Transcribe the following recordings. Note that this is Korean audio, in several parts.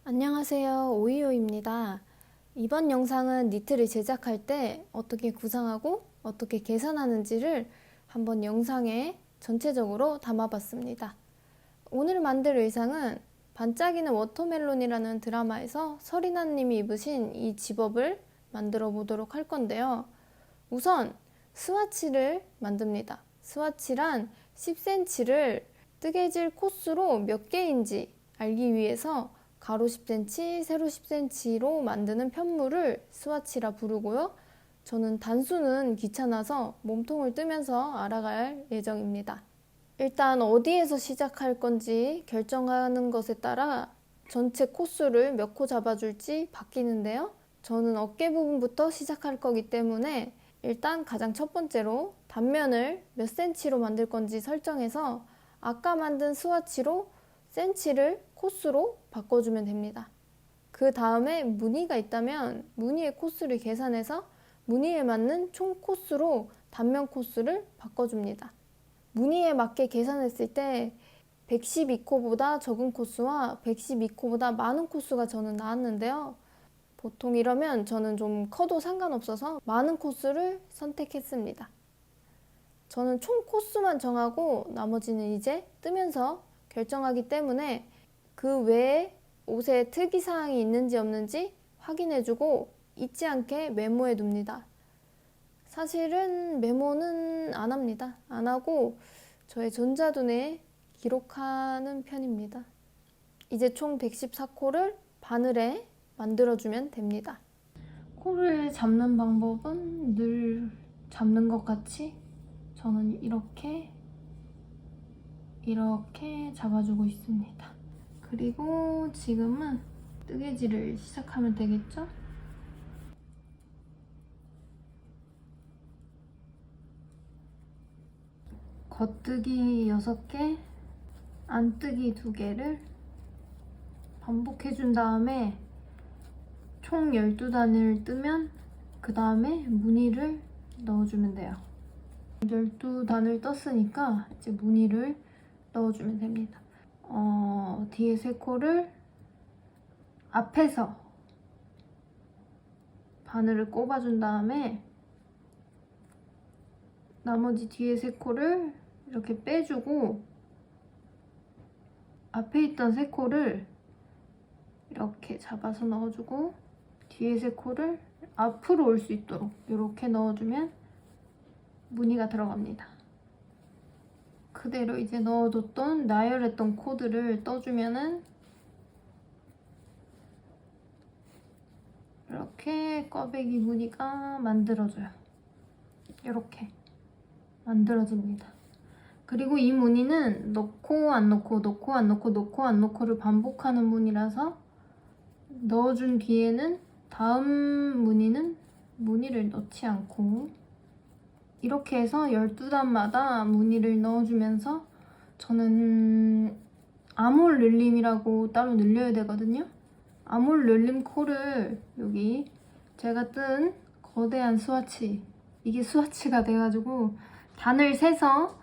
안녕하세요. 오이오입니다. 이번 영상은 니트를 제작할 때 어떻게 구상하고 어떻게 계산하는지를 한번 영상에 전체적으로 담아봤습니다. 오늘 만들 의상은 반짝이는 워터멜론이라는 드라마에서 서리나 님이 입으신 이 집업을 만들어 보도록 할 건데요. 우선 스와치를 만듭니다. 스와치란 10cm를 뜨개질 코스로 몇 개인지 알기 위해서 가로 10cm, 세로 10cm로 만드는 편물을 스와치라 부르고요. 저는 단수는 귀찮아서 몸통을 뜨면서 알아갈 예정입니다. 일단 어디에서 시작할 건지 결정하는 것에 따라 전체 코스를 몇 코 잡아줄지 바뀌는데요. 저는 어깨 부분부터 시작할 거기 때문에 일단 가장 첫 번째로 단면을 몇 cm로 만들 건지 설정해서 아까 만든 스와치로 cm를 코스로 바꿔주면 됩니다. 그 다음에 무늬가 있다면 무늬의 코스를 계산해서 무늬에 맞는 총 코스로 단면 코스를 바꿔줍니다. 무늬에 맞게 계산했을 때 112코보다 적은 코스와 112코보다 많은 코스가 저는 나왔는데요. 보통 이러면 저는 좀 커도 상관없어서 많은 코스를 선택했습니다. 저는 총 코스만 정하고 나머지는 이제 뜨면서 결정하기 때문에 그 외에 옷에 특이사항이 있는지 없는지 확인해주고 잊지 않게 메모해 둡니다. 사실은 메모는 안 합니다. 안 하고 저의 전자둔에 기록하는 편입니다. 이제 총 114코를 바늘에 만들어주면 됩니다. 코를 잡는 방법은 늘 잡는 것 같이 저는 이렇게 잡아주고 있습니다. 그리고 지금은 뜨개질을 시작하면 되겠죠? 겉뜨기 6개, 안뜨기 2개를 반복해준 다음에 총 12단을 뜨면 그 다음에 무늬를 넣어주면 돼요. 12단을 떴으니까 이제 무늬를 넣어주면 됩니다. 뒤에 3코를 앞에서 바늘을 꼽아준 다음에 나머지 뒤에 3코를 이렇게 빼주고 앞에 있던 3코를 이렇게 잡아서 넣어주고 뒤에 3코를 앞으로 올 수 있도록 이렇게 넣어주면 무늬가 들어갑니다. 그대로 이제 넣어뒀던 나열했던 코드를 떠주면은 이렇게 꽈배기 무늬가 만들어져요. 이렇게 만들어집니다. 그리고 이 무늬는 넣고 안 넣고 넣고 안 넣고 넣고 안 넣고를 반복하는 무늬라서 넣어준 뒤에는 다음 무늬는 무늬를 넣지 않고 이렇게 해서 12단마다 무늬를 넣어주면서 저는 아몰 늘림이라고 따로 늘려야 되거든요. 아몰 늘림 코를 여기 제가 뜬 거대한 스와치, 이게 스와치가 돼가지고 단을 세서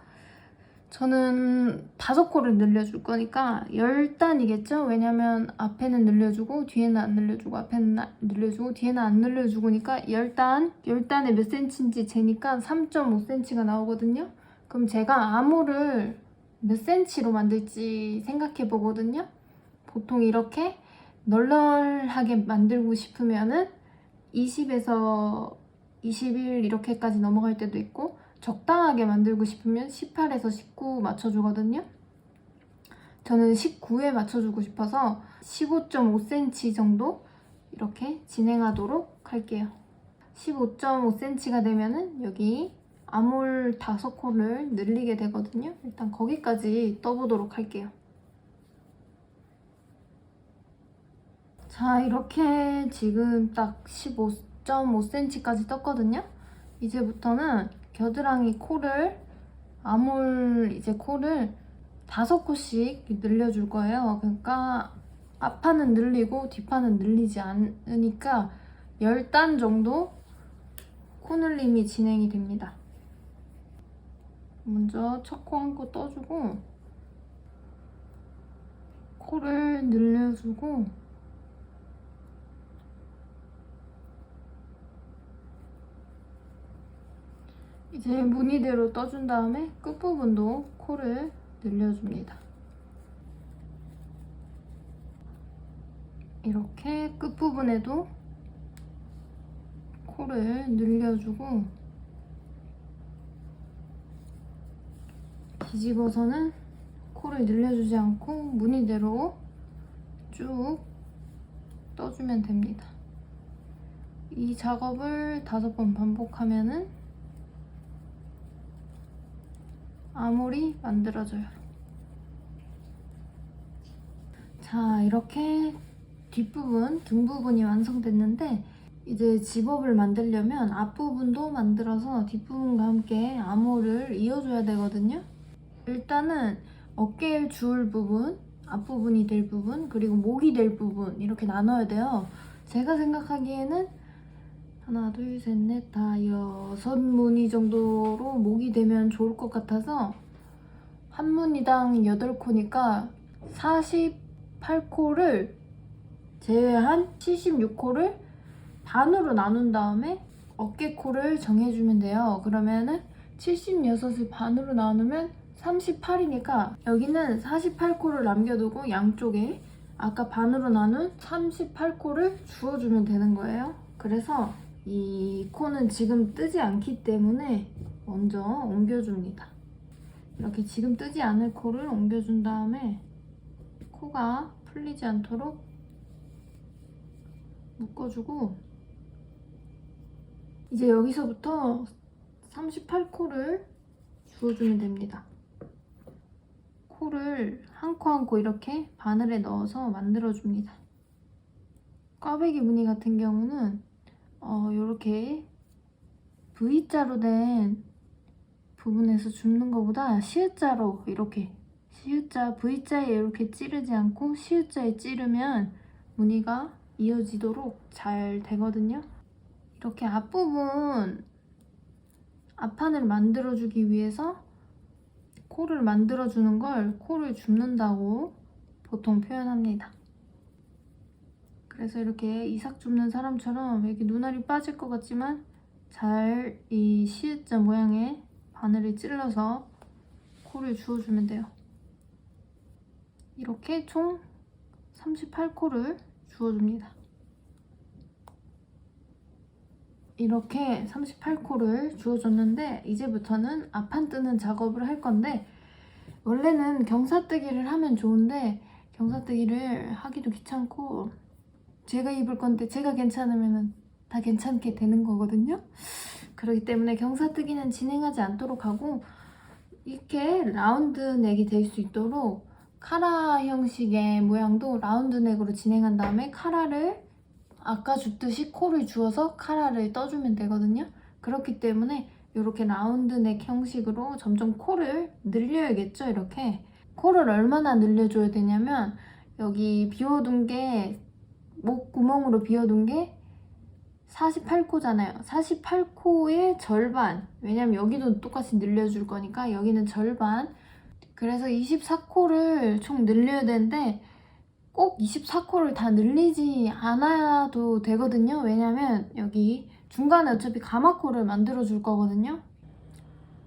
저는 5코를 늘려줄 거니까 10단이겠죠? 왜냐면 앞에는 늘려주고 뒤에는 안 늘려주고 앞에는 늘려주고 뒤에는 안 늘려주고니까 10단에 몇 cm인지 재니까 3.5cm가 나오거든요? 그럼 제가 암호를 몇 cm로 만들지 생각해 보거든요? 보통 이렇게 널널하게 만들고 싶으면은 20에서 21 이렇게까지 넘어갈 때도 있고 적당하게 만들고 싶으면 18에서 19 맞춰주거든요. 저는 19에 맞춰주고 싶어서 15.5cm 정도 이렇게 진행하도록 할게요. 15.5cm가 되면은 여기 아몰 5코를 늘리게 되거든요. 일단 거기까지 떠보도록 할게요. 자, 이렇게 지금 딱 15.5cm까지 떴거든요. 이제부터는 겨드랑이 코를 아몰 이제 코를 5코씩 늘려줄 거예요. 그러니까 앞판은 늘리고 뒷판은 늘리지 않으니까 10단 정도 코늘림이 진행이 됩니다. 먼저 첫 코 한 코 떠주고 코를 늘려주고 이제 무늬대로 떠준 다음에 끝부분도 코를 늘려줍니다. 이렇게 끝부분에도 코를 늘려주고 뒤집어서는 코를 늘려주지 않고 무늬대로 쭉 떠주면 됩니다. 이 작업을 5번 반복하면은 아몰이 만들어져요. 자, 이렇게 뒷부분, 등 부분이 완성됐는데 이제 집업을 만들려면 앞부분도 만들어서 뒷부분과 함께 아몰을 이어줘야 되거든요. 일단은 어깨를 줄 부분, 앞부분이 될 부분, 그리고 목이 될 부분 이렇게 나눠야 돼요. 제가 생각하기에는 하나, 둘, 셋, 넷, 다 6무늬 정도로 목이 되면 좋을 것 같아서 한 무늬당 8코니까 48코를 제외한 76코를 반으로 나눈 다음에 어깨코를 정해주면 돼요. 그러면은 76을 반으로 나누면 38이니까 여기는 48코를 남겨두고 양쪽에 아까 반으로 나눈 38코를 주워주면 되는 거예요. 그래서 이 코는 지금 뜨지 않기 때문에 먼저 옮겨줍니다. 이렇게 지금 뜨지 않을 코를 옮겨준 다음에 코가 풀리지 않도록 묶어주고 이제 여기서부터 38코를 주워주면 됩니다. 코를 한 코 한 코 이렇게 바늘에 넣어서 만들어줍니다. 꽈배기 무늬 같은 경우는 이렇게 V자로 된 부분에서 줍는 것보다 시읒자로 이렇게 시읒자, V자에 이렇게 찌르지 않고 시읒자에 찌르면 무늬가 이어지도록 잘 되거든요. 이렇게 앞부분 앞판을 만들어주기 위해서 코를 만들어주는 걸 코를 줍는다고 보통 표현합니다. 그래서 이렇게 이삭 줍는 사람처럼 이렇게 눈알이 빠질 것 같지만 잘 이 시읒자 모양의 바늘을 찔러서 코를 주워주면 돼요. 이렇게 총 38코를 주워줍니다. 이렇게 38코를 주워줬는데 이제부터는 앞판 뜨는 작업을 할 건데 원래는 경사뜨기를 하면 좋은데 경사뜨기를 하기도 귀찮고 제가 입을 건데 제가 괜찮으면 다 괜찮게 되는 거거든요. 그렇기 때문에 경사뜨기는 진행하지 않도록 하고 이렇게 라운드 넥이 될 수 있도록 카라 형식의 모양도 라운드 넥으로 진행한 다음에 카라를 아까 줍듯이 코를 주어서 카라를 떠주면 되거든요. 그렇기 때문에 이렇게 라운드 넥 형식으로 점점 코를 늘려야겠죠. 이렇게 코를 얼마나 늘려줘야 되냐면 여기 비워둔 게 목 구멍으로 비워둔 게 48코잖아요. 48코의 절반, 왜냐면 여기도 똑같이 늘려줄 거니까 여기는 절반, 그래서 24코를 총 늘려야 되는데 꼭 24코를 다 늘리지 않아도 되거든요. 왜냐면 여기 중간에 어차피 가마코를 만들어 줄 거거든요.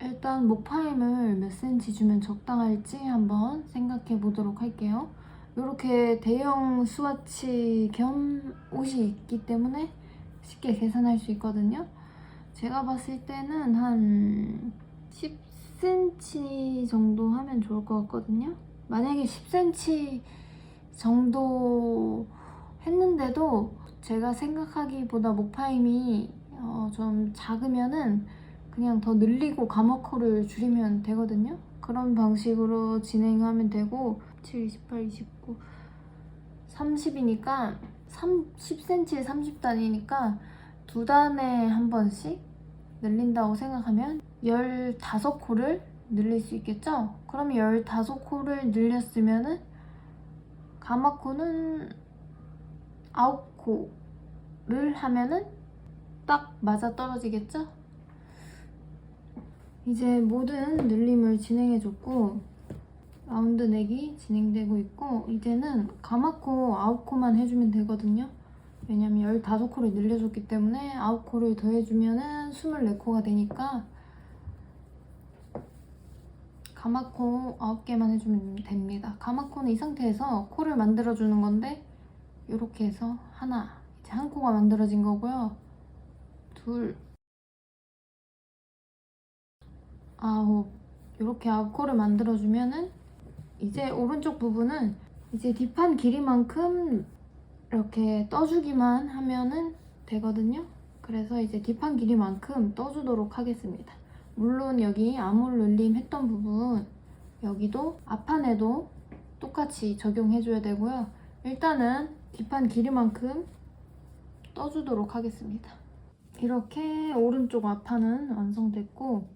일단 목파임을 몇 cm 주면 적당할지 한번 생각해 보도록 할게요. 이렇게 대형 스와치 겸 옷이 있기 때문에 쉽게 계산할 수 있거든요. 제가 봤을 때는 한 10cm 정도 하면 좋을 것 같거든요. 만약에 10cm 정도 했는데도 제가 생각하기보다 목파임이 좀 작으면은 그냥 더 늘리고 가마코를 줄이면 되거든요. 그런 방식으로 진행하면 되고 7, 28, 29, 30이니까 10cm에 30단이니까 두 단에 한 번씩 늘린다고 생각하면 15코를 늘릴 수 있겠죠? 그럼 15코를 늘렸으면은 가마코는 9코를 하면은 딱 맞아 떨어지겠죠? 이제 모든 늘림을 진행해줬고 라운드 넥이 진행되고 있고 이제는 가마코 9코만 해주면 되거든요. 왜냐면 15코를 늘려줬기 때문에 9코를 더해주면은 24코가 되니까 가마코 9개만 해주면 됩니다. 가마코는 이 상태에서 코를 만들어주는 건데 이렇게 해서 하나, 이제 한 코가 만들어진 거고요. 둘, 9, 이렇게 9코를 만들어주면은 이제 오른쪽 부분은 이제 뒷판 길이만큼 이렇게 떠주기만 하면은 되거든요. 그래서 이제 뒷판 길이만큼 떠주도록 하겠습니다. 물론 여기 아몰 룰림 했던 부분 여기도 앞판에도 똑같이 적용해줘야 되고요. 일단은 뒷판 길이만큼 떠주도록 하겠습니다. 이렇게 오른쪽 앞판은 완성됐고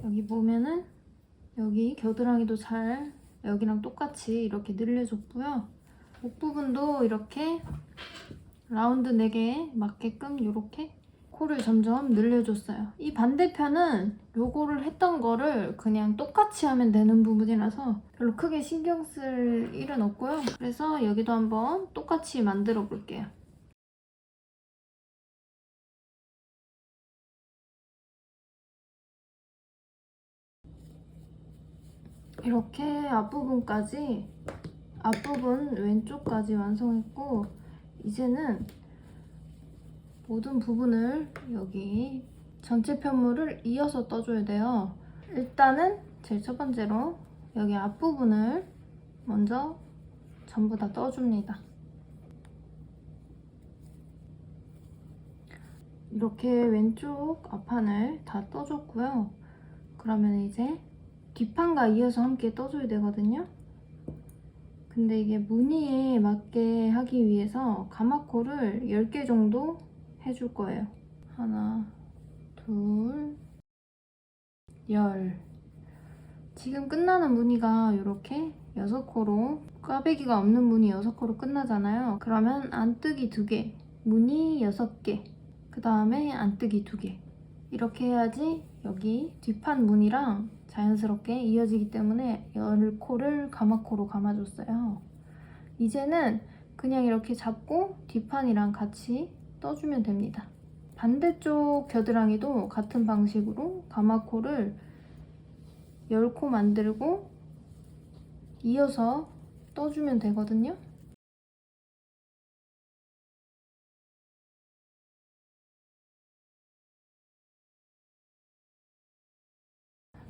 여기 보면은 여기 겨드랑이도 잘 여기랑 똑같이 이렇게 늘려줬고요. 목 부분도 이렇게 라운드 4개에 맞게끔 이렇게 코를 점점 늘려줬어요. 이 반대편은 요거를 했던 거를 그냥 똑같이 하면 되는 부분이라서 별로 크게 신경 쓸 일은 없고요. 그래서 여기도 한번 똑같이 만들어 볼게요. 이렇게 앞부분 왼쪽까지 완성했고 이제는 모든 부분을 여기 전체 편물을 이어서 떠줘야 돼요. 일단은 제일 첫 번째로 여기 앞부분을 먼저 전부 다 떠줍니다. 이렇게 왼쪽 앞판을 다 떠줬고요. 그러면 이제 뒷판과 이어서 함께 떠줘야 되거든요. 근데 이게 무늬에 맞게 하기 위해서 가마코를 10개 정도 해줄 거예요. 하나, 둘, 10. 지금 끝나는 무늬가 이렇게 6코로 꽈배기가 없는 무늬 6코로 끝나잖아요. 그러면 안뜨기 2개, 무늬 6개, 그 다음에 안뜨기 2개 이렇게 해야지 여기 뒷판 무늬랑 자연스럽게 이어지기 때문에 10코를 가마코로 감아줬어요. 이제는 그냥 이렇게 잡고 뒷판이랑 같이 떠주면 됩니다. 반대쪽 겨드랑이도 같은 방식으로 가마코를 10코 만들고 이어서 떠주면 되거든요.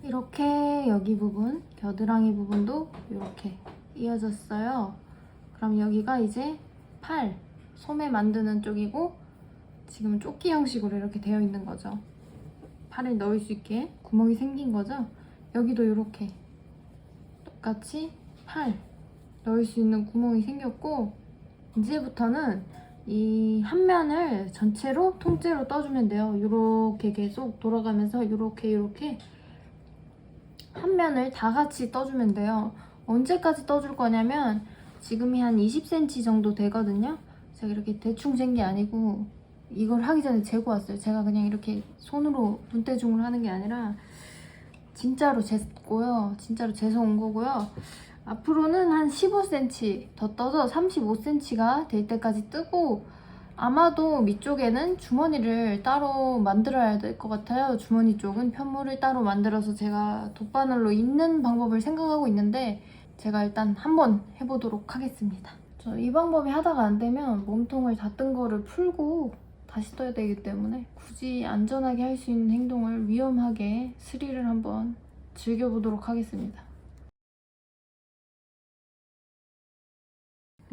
이렇게 여기 부분, 겨드랑이 부분도 이렇게 이어졌어요. 그럼 여기가 이제 팔, 소매 만드는 쪽이고 지금 조끼 형식으로 이렇게 되어 있는 거죠. 팔을 넣을 수 있게 구멍이 생긴 거죠. 여기도 이렇게 똑같이 팔 넣을 수 있는 구멍이 생겼고 이제부터는 이 한 면을 전체로 통째로 떠주면 돼요. 이렇게 계속 돌아가면서 이렇게 한 면을 다 같이 떠주면 돼요. 언제까지 떠줄 거냐면 지금이 한 20cm 정도 되거든요. 제가 이렇게 대충 잰 게 아니고 이걸 하기 전에 재고 왔어요. 제가 그냥 이렇게 손으로 눈대중을 하는 게 아니라 진짜로 쟀고요. 진짜로 재서 온 거고요. 앞으로는 한 15cm 더 떠서 35cm가 될 때까지 뜨고 아마도 밑쪽에는 주머니를 따로 만들어야 될 것 같아요. 주머니 쪽은 편물을 따로 만들어서 제가 돗바늘로 잇는 방법을 생각하고 있는데 제가 일단 한번 해보도록 하겠습니다. 저 이 방법이 하다가 안 되면 몸통을 다 뜬 거를 풀고 다시 떠야 되기 때문에 굳이 안전하게 할 수 있는 행동을 위험하게 스릴을 한번 즐겨보도록 하겠습니다.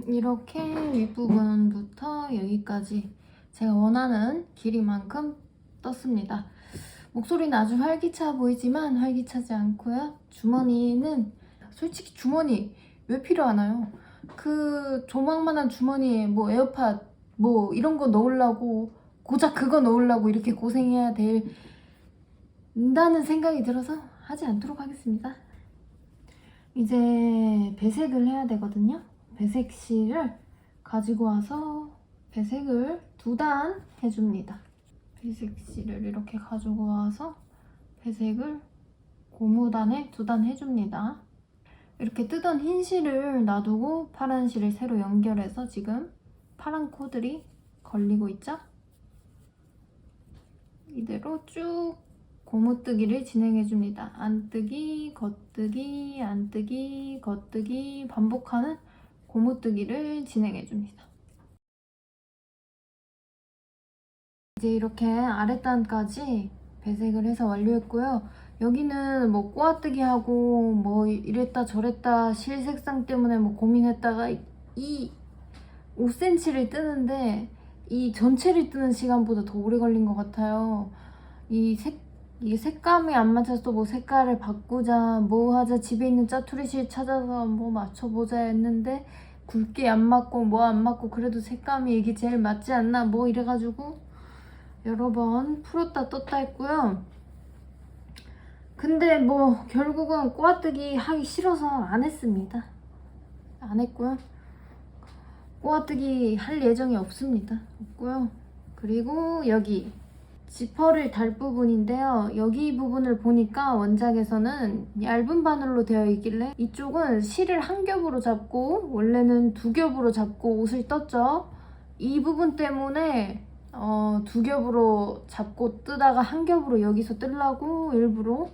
이렇게 윗부분부터 여기까지 제가 원하는 길이만큼 떴습니다. 목소리는 아주 활기차 보이지만 활기차지 않고요. 주머니는 솔직히 주머니 왜 필요하나요? 그 조망만한 주머니에 뭐 에어팟 뭐 이런 거 넣으려고 고작 그거 넣으려고 이렇게 고생해야 된다는 생각이 들어서 하지 않도록 하겠습니다. 이제 배색을 해야 되거든요. 배색실을 가지고 와서 배색을 2단 해줍니다. 배색실을 이렇게 가지고 와서 배색을 고무단에 2단 해줍니다. 이렇게 뜨던 흰 실을 놔두고 파란 실을 새로 연결해서 지금 파란 코들이 걸리고 있죠? 이대로 쭉 고무뜨기를 진행해줍니다. 안뜨기, 겉뜨기, 안뜨기, 겉뜨기 반복하는 고무뜨기를 진행해줍니다. 이제 이렇게 아랫단까지 배색을 해서 완료했고요. 여기는 뭐 꼬아뜨기 하고 뭐 이랬다 저랬다 실 색상 때문에 뭐 고민했다가 이 5cm를 뜨는데 이 전체를 뜨는 시간보다 더 오래 걸린 것 같아요. 이게 색감이 안 맞아서 뭐 색깔을 바꾸자 뭐 하자 집에 있는 짜투리실 찾아서 뭐 맞춰보자 했는데 굵게 안 맞고 뭐 안 맞고 그래도 색감이 이게 제일 맞지 않나 뭐 이래가지고 여러 번 풀었다 떴다 했고요. 근데 뭐 결국은 꼬아뜨기 하기 싫어서 안 했습니다. 안 했고요. 꼬아뜨기 할 예정이 없습니다. 없고요. 그리고 여기 지퍼를 달 부분인데요. 여기 부분을 보니까 원작에서는 얇은 바늘로 되어 있길래 이쪽은 실을 한 겹으로 잡고 원래는 두 겹으로 잡고 옷을 떴죠. 이 부분 때문에 두 겹으로 잡고 뜨다가 한 겹으로 여기서 뜨려고 일부러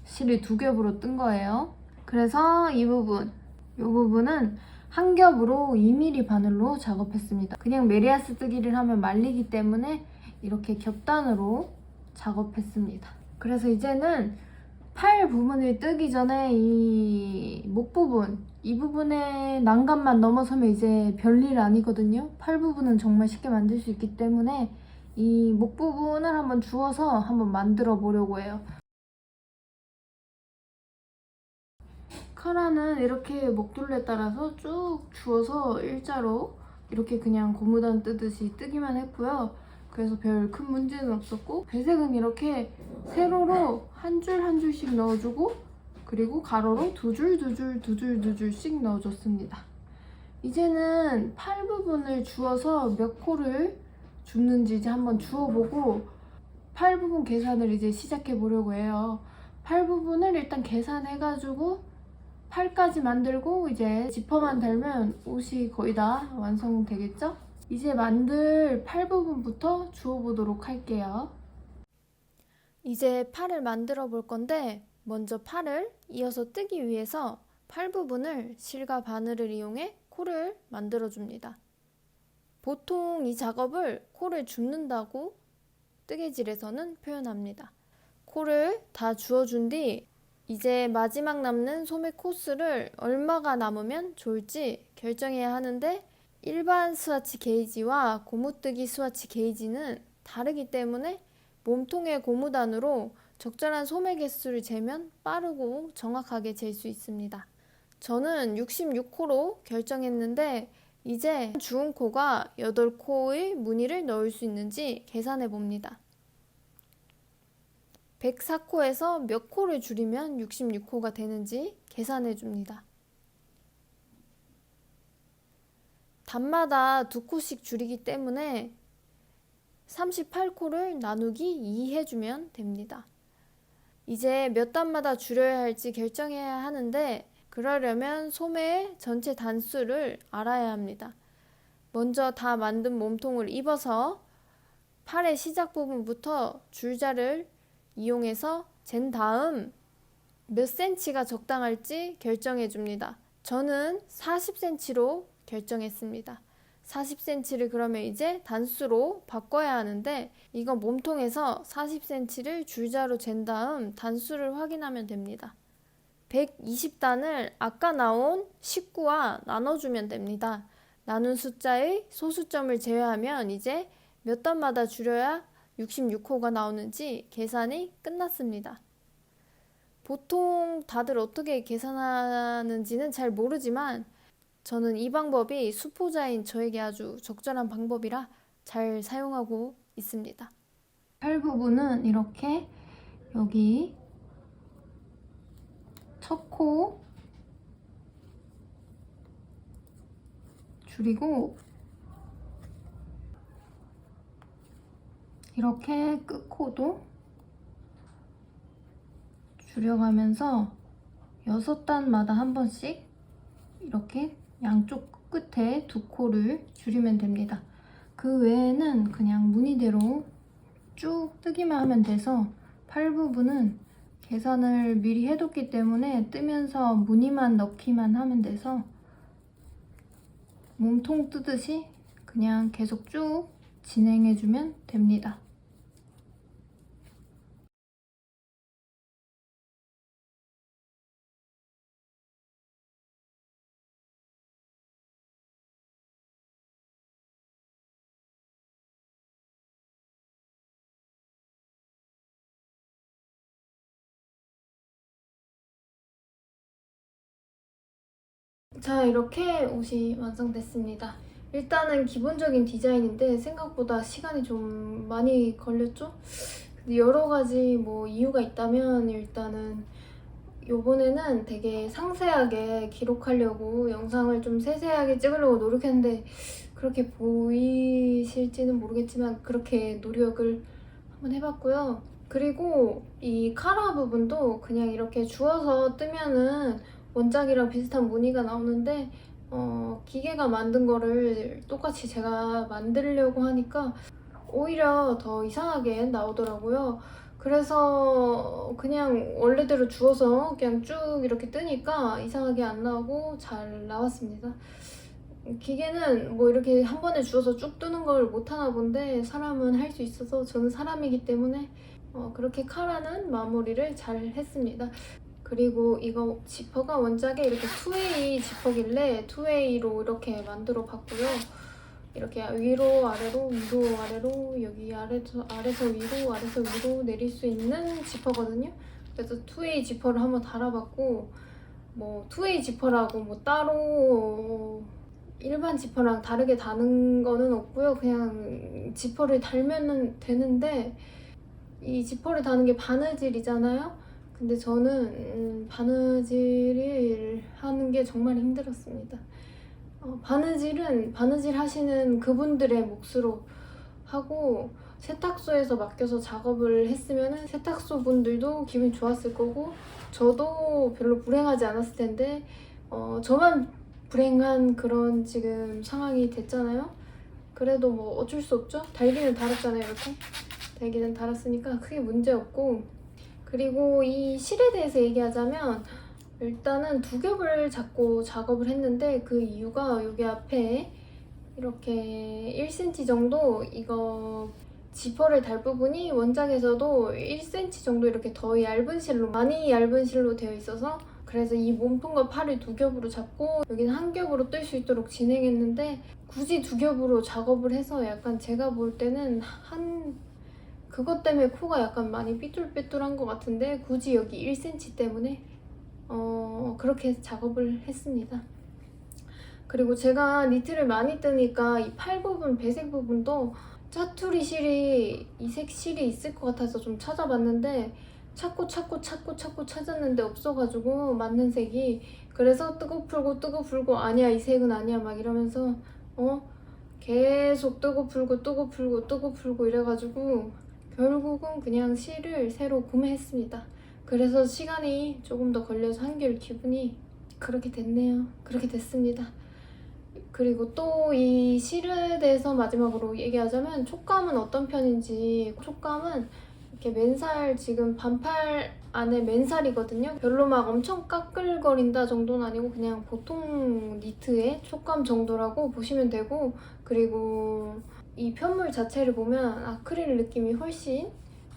실을 두 겹으로 뜬 거예요. 그래서 이 부분은 한 겹으로 2mm 바늘로 작업했습니다. 그냥 메리아스 뜨기를 하면 말리기 때문에 이렇게 겹단으로 작업했습니다. 그래서 이제는 팔 부분을 뜨기 전에 이 목 부분, 이 부분의 난간만 넘어서면 이제 별일 아니거든요. 팔 부분은 정말 쉽게 만들 수 있기 때문에 이 목 부분을 한번 주워서 한번 만들어 보려고 해요. 카라는 이렇게 목둘레 따라서 쭉 주워서 일자로 이렇게 그냥 고무단 뜨듯이 뜨기만 했고요. 그래서 별 큰 문제는 없었고 배색은 이렇게 세로로 한 줄 한 줄씩 넣어주고 그리고 가로로 두 줄씩 넣어줬습니다. 이제는 팔 부분을 주워서 몇 코를 줍는지 이제 한번 주워보고 팔 부분 계산을 이제 시작해 보려고 해요. 팔 부분을 일단 계산해가지고 팔까지 만들고 이제 지퍼만 달면 옷이 거의 다 완성되겠죠? 이제 만들 팔 부분부터 주워보도록 할게요. 이제 팔을 만들어 볼 건데 먼저 팔을 이어서 뜨기 위해서 팔 부분을 실과 바늘을 이용해 코를 만들어 줍니다. 보통 이 작업을 코를 줍는다고 뜨개질에서는 표현합니다. 코를 다 주워준 뒤 이제 마지막 남는 소매 코스를 얼마가 남으면 좋을지 결정해야 하는데 일반 스와치 게이지와 고무뜨기 스와치 게이지는 다르기 때문에 몸통의 고무단으로 적절한 소매 개수를 재면 빠르고 정확하게 잴 수 있습니다. 저는 66코로 결정했는데 이제 주은 코가 8코의 무늬를 넣을 수 있는지 계산해 봅니다. 104코에서 몇 코를 줄이면 66코가 되는지 계산해 줍니다. 단마다 2코씩 줄이기 때문에 38코를 나누기 2 해주면 됩니다. 이제 몇 단마다 줄여야 할지 결정해야 하는데 그러려면 소매의 전체 단수를 알아야 합니다. 먼저 다 만든 몸통을 입어서 팔의 시작 부분부터 줄자를 이용해서 잰 다음 몇 cm가 적당할지 결정해 줍니다. 저는 40cm로 결정했습니다. 40cm를 그러면 이제 단수로 바꿔야 하는데 이건 몸통에서 40cm를 줄자로 잰 다음 단수를 확인하면 됩니다. 120단을 아까 나온 19와 나눠주면 됩니다. 나눈 숫자의 소수점을 제외하면 이제 몇 단마다 줄여야 66호가 나오는지 계산이 끝났습니다. 보통 다들 어떻게 계산하는지는 잘 모르지만 저는 이 방법이 수포자인 저에게 아주 적절한 방법이라 잘 사용하고 있습니다. 팔 부분은 이렇게 여기 첫 코 줄이고 이렇게 끝코도 줄여가면서 6단마다 한 번씩 이렇게 양쪽 끝에 2코를 줄이면 됩니다. 그 외에는 그냥 무늬대로 쭉 뜨기만 하면 돼서 팔 부분은 계산을 미리 해뒀기 때문에 뜨면서 무늬만 넣기만 하면 돼서 몸통 뜨듯이 그냥 계속 쭉 진행해주면 됩니다. 자, 이렇게 옷이 완성됐습니다. 일단은 기본적인 디자인인데 생각보다 시간이 좀 많이 걸렸죠? 근데 여러 가지 뭐 이유가 있다면 일단은 요번에는 되게 상세하게 기록하려고 영상을 좀 세세하게 찍으려고 노력했는데 그렇게 보이실지는 모르겠지만 그렇게 노력을 한번 해봤고요. 그리고 이 카라 부분도 그냥 이렇게 주워서 뜨면은 원작이랑 비슷한 무늬가 나오는데 기계가 만든 거를 똑같이 제가 만들려고 하니까 오히려 더 이상하게 나오더라고요. 그래서 그냥 원래대로 주워서 그냥 쭉 이렇게 뜨니까 이상하게 안 나오고 잘 나왔습니다. 기계는 뭐 이렇게 한 번에 주워서 쭉 뜨는 걸 못하나 본데 사람은 할 수 있어서 저는 사람이기 때문에 그렇게 카라는 마무리를 잘 했습니다. 그리고 이거 지퍼가 원작에 이렇게 투웨이 지퍼길래 투웨이로 이렇게 만들어 봤고요. 이렇게 위로 아래로 위로 아래로 여기 아래서 위로 아래서 위로 내릴 수 있는 지퍼거든요. 그래서 투웨이 지퍼를 한번 달아봤고 뭐 투웨이 지퍼라고 뭐 따로 일반 지퍼랑 다르게 다는 거는 없고요. 그냥 지퍼를 달면 되는데 이 지퍼를 다는 게 바느질이잖아요. 근데 저는 바느질을 하는 게 정말 힘들었습니다. 바느질은 바느질 하시는 그분들의 몫으로 하고 세탁소에서 맡겨서 작업을 했으면 세탁소 분들도 기분이 좋았을 거고 저도 별로 불행하지 않았을 텐데 저만 불행한 그런 지금 상황이 됐잖아요. 그래도 뭐 어쩔 수 없죠. 달기는 달았잖아요. 이렇게 달기는 달았으니까 크게 문제 없고, 그리고 이 실에 대해서 얘기하자면 일단은 두 겹을 잡고 작업을 했는데 그 이유가 여기 앞에 이렇게 1cm 정도 이거 지퍼를 달 부분이 원작에서도 1cm 정도 이렇게 더 얇은 실로 많이 얇은 실로 되어 있어서 그래서 이 몸통과 팔을 두 겹으로 잡고 여기는 한 겹으로 뜰 수 있도록 진행했는데 굳이 두 겹으로 작업을 해서 약간 제가 볼 때는 그것 때문에 코가 약간 많이 삐뚤빼뚤한 것 같은데 굳이 여기 1cm 때문에 그렇게 작업을 했습니다. 그리고 제가 니트를 많이 뜨니까 이 팔 부분, 배색 부분도 짜투리 실이 이색 실이 있을 것 같아서 좀 찾아봤는데 찾고 찾았는데 없어가지고 맞는 색이. 그래서 뜨고 풀고 아니야 이 색은 아니야 막 이러면서 계속 뜨고 풀고 이래가지고 결국은 그냥 실을 새로 구매했습니다. 그래서 시간이 조금 더 걸려서 한결 기분이 그렇게 됐네요. 그렇게 됐습니다. 그리고 또 이 실에 대해서 마지막으로 얘기하자면 촉감은 어떤 편인지. 촉감은 이렇게 맨살, 지금 반팔 안에 맨살이거든요. 별로 막 엄청 까끌거린다 정도는 아니고 그냥 보통 니트의 촉감 정도라고 보시면 되고, 그리고 이 편물 자체를 보면 아크릴 느낌이 훨씬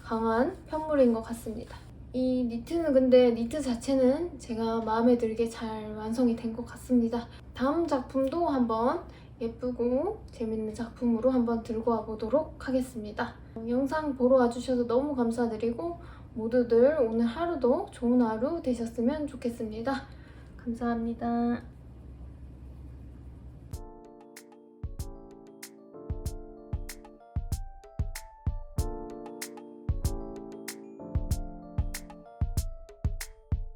강한 편물인 것 같습니다. 이 니트는 근데 니트 자체는 제가 마음에 들게 잘 완성이 된 것 같습니다. 다음 작품도 한번 예쁘고 재밌는 작품으로 한번 들고 와보도록 하겠습니다. 영상 보러 와주셔서 너무 감사드리고 모두들 오늘 하루도 좋은 하루 되셨으면 좋겠습니다. 감사합니다.